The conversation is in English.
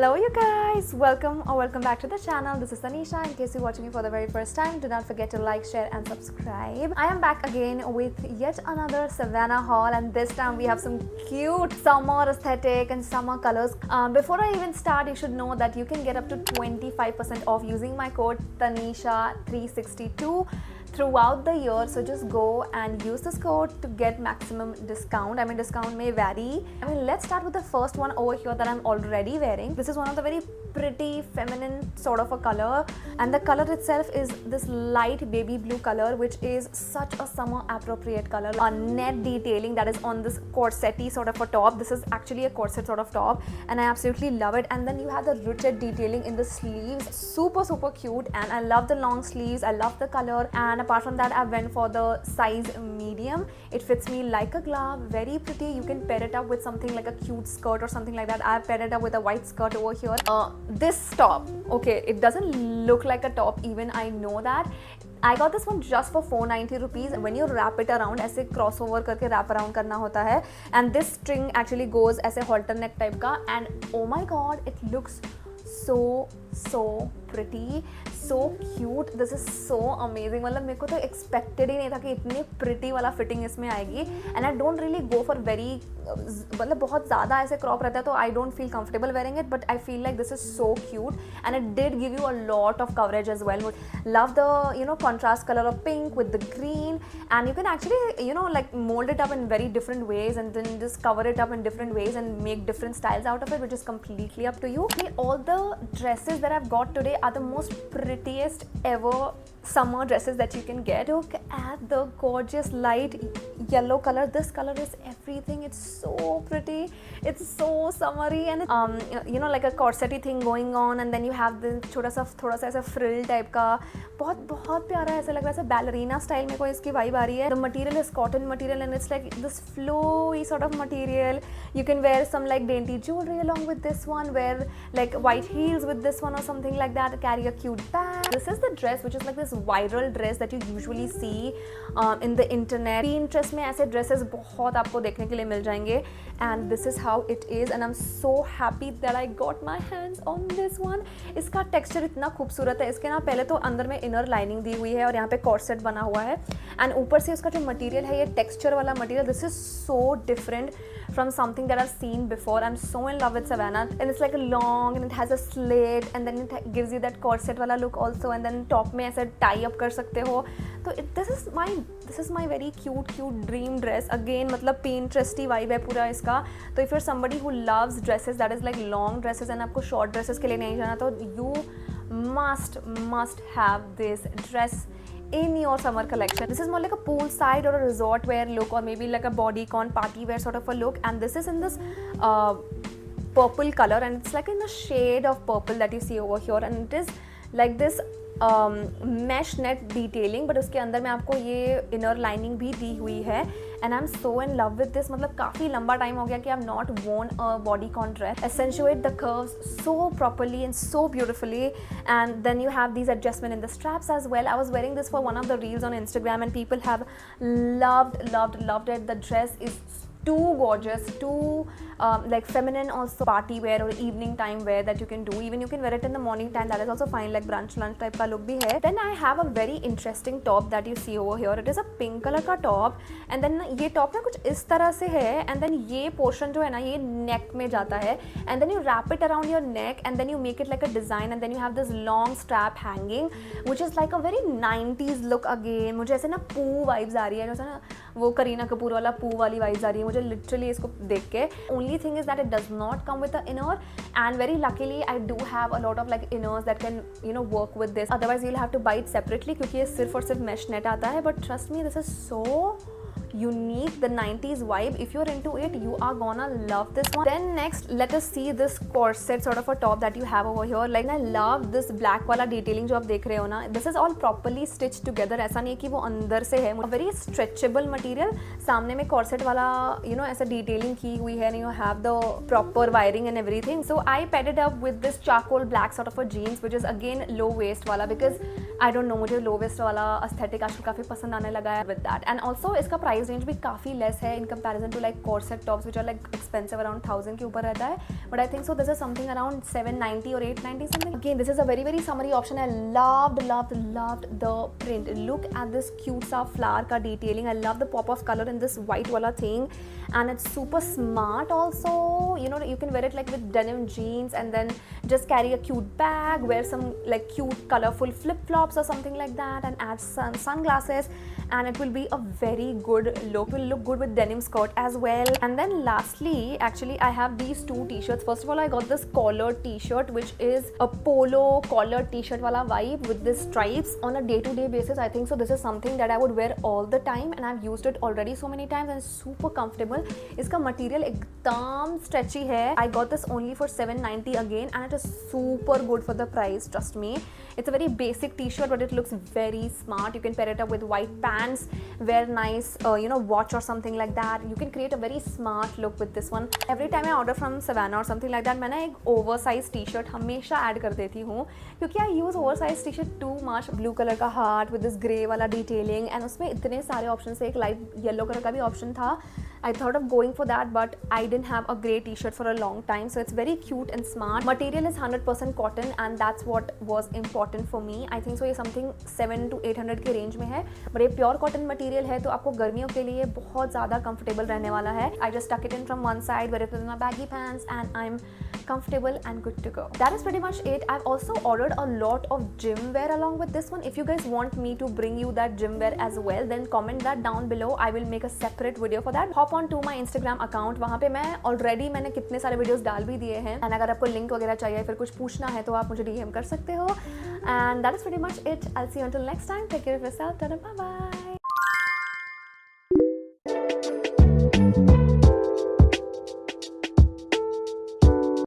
Hello you guys, welcome back to the channel. This is Tanisha. In case you're watching me for the very first time, do not forget to like, share and subscribe. I am back again with yet another Savannah haul, and this time we have some cute summer aesthetic and summer colors. Before I even start, you should know that you can get up to 25% off using my code Tanisha362 throughout the year. So just go and use this code to get maximum discount. Discount may vary. Let's start with the first one over here that I'm already wearing. This is one of the very pretty feminine sort of a color, and the color itself is this light baby blue color, which is such a summer appropriate color. A net detailing that is on this corset-y sort of a top. This is actually a corset sort of top, and I absolutely love it. And then you have the rooted detailing in the sleeves, super cute, and I love the long sleeves. I love the color, and apart from that I went for the size medium. It fits me like a glove, very pretty. You can pair it up with something like a cute skirt or something like that. I've paired it up with a white skirt over here. This top, okay, it doesn't look like a top even, I know that. I got this one just for 490 rupees. When you wrap it around, ऐसे crossover करके wrap around करना होता है, and this string actually goes ऐसे halter neck type का, and oh my god, it looks so pretty, so cute. This is so amazing. मतलब मेरे को तो expected ही नहीं था कि इतनी pretty वाला fitting इसमें आएगी, and I don't really go for very मतलब बहुत ज़्यादा ऐसे crop रहता है तो I don't feel comfortable wearing it, but I feel like this is so cute, and it did give you a lot of coverage as well. Love the contrast color of pink with the green, and you can actually like mold it up in very different ways and then just cover it up in different ways and make different styles out of it, which is completely up to you. All the dresses that I've got today are the most prettiest ever summer dresses that you can get. Look at the gorgeous light yellow color. This color is everything. It's so pretty, it's so summery, and like a corset-y thing going on, and then you have the थोड़ा सा ऐसा frill type का, बहुत प्यारा ऐसा लग रहा है, ऐसा ballerina style में कोई इसकी vibe आ रही है. The material is cotton material, and it's like this flowy sort of material. You can wear some like dainty jewelry along with this one, wear like white heels with this one or something like that, carry a cute bag. This is the dress, which is like this viral dress that you usually see in the internet. Pinterest में ऐसे dresses बहुत आपको देखने के लिए मिल जाएंगे, and this is how it is, and I'm so happy that I got my hands on this one. इसका texture इतना खूबसूरत है. इसके ना पहले तो अंदर में inner lining दी हुई है और यहाँ पे corset बना हुआ है, and ऊपर से इसका जो material है, ये texture वाला material, this is so different from something that I've seen before. I'm so in love with Savannah, and it's like a long, and it has a slit, and then it gives you that corset वाला look also, and then top में ऐसे tie up कर सकते हो. तो this is my very cute dream dress. Again मतलब Pinteresty vibe है पूरा इसका. तो if you're somebody who loves dresses that is like long dresses and आपको short dresses के लिए नहीं जाना, तो you must have this dress in your summer collection. This is more like a poolside or a resort wear look, or maybe like a bodycon party wear sort of a look, and this is in this purple color, and it's like in a shade of purple that you see over here, and it is like this mesh net detailing, but उसके अंदर में आपको ये inner lining भी दी हुई है, and I'm so in love with this. मतलब काफ़ी लंबा टाइम हो गया कि I've not worn a bodycon dress. Accentuate the curves so properly and so beautifully, and then you have these adjustment in the straps as well. I was wearing this for one of the reels on Instagram, and people have loved it. The dress is too gorgeous, too like feminine, also party wear or evening time wear that you can do. Even you can wear it in the morning time, that is also fine, like brunch lunch type का look भी है. Then I have a very interesting top that you see over here. It is a pink color का top, and then ये top ना कुछ इस तरह से है, and then ये portion जो है ना ये neck में जाता है, and then you wrap it around your neck, and then you make it like a design, and then you have this long strap hanging, which is like a very 90s look again. मुझे ऐसे ना poo vibes आ रही है, जैसे ना वो करीना कपूर वाला poo वाली vibes आ रही है मुझे literally इसको देख के. Only thing is that it does not come with the inner, and very luckily I do have a lot of like inners that can work with this. Otherwise you'll have to buy it separately क्योंकि ये सिर्फ और सिर्फ mesh net आता है. But trust me, this is so unique, the 90s vibe. If you're into it, you are gonna love this one. Then next, let us see this corset sort of a top that you have over here. Like I love this black वाला detailing जो आप देख रहे हो ना. This is all properly stitched together. ऐसा नहीं है कि वो अंदर से है. A very stretchable material. सामने में corset वाला ऐसा detailing की हुई है. And you have the proper wiring and everything. So I paired it up with this charcoal black sort of a jeans, which is again low waist वाला, because I don't know, मुझे low waist वाला aesthetic आजकल काफी पसंद आने लगा है with that. And also इसका price प्राइस रेंज भी काफ़ी लेस है in comparison to like corset tops which are like expensive, around 1000 के ऊपर रहता है, but I think so this is something around 790 or 890 something. Again this is a very summery option. I loved the print. Look at this cute सा flower का detailing. I love the pop of color in this white वाला thing, and it's super smart also. You know, you can wear it like with denim jeans and then just carry a cute bag, wear some like cute colorful flip flops or something like that, and add sunglasses, and it will be a very good look. It will look good with denim skirt as well. And then lastly, actually I have these two t-shirts. First of all, I got this collared t-shirt which is a polo collared t-shirt wala vibe with this stripes. On a day-to-day basis, I think so this is something that I would wear all the time, and I've used it already so many times and it's super comfortable. इसका material एकदम stretchy है. I got this only for 790 again, and it is super good for the price, trust me. It's a very basic t-shirt but it looks very smart. You can pair it up with white pants, wear nice watch or something like that. You can create a very smart look with this one. Every time I order from Savannah or something like that, मैं ना एक oversized t-shirt हमेशा add कर देती हूँ, क्योंकि I use oversized t-shirt too much. Blue colour का heart with this grey वाला डिटेलिंग, एंड उसमें इतने सारे ऑप्शन थे. एक लाइट येलो कलर का भी ऑप्शन था. I thought of going for that, but I didn't have a grey t-shirt for a long time, so it's very cute and smart. Material is 100% cotton, and that's what was important for me. I think so ये something 700 to 800 के range में है, but ये pure cotton material है, तो आपको गर्मियों के लिए बहुत ज़्यादा कंफर्टेबल रहने वाला है. I just tuck it in from one side, wear it with my baggy pants, and I'm comfortable and good to go. That is pretty much it. I've also ordered a lot of gym wear along with this one. If you guys want me to bring you that gym wear as well, then comment that down below. I will make a separate video for that. Hop on to my Instagram account. वहाँ पे मैंने कितने सारे videos डाल भी दिए हैं, and अगर आपको लिंक वगैरह चाहिए, फिर कुछ पूछना है, तो आप मुझे DM कर सकते हो. And that is pretty much it. I'll see you until next time. Take care of yourself. Bye bye.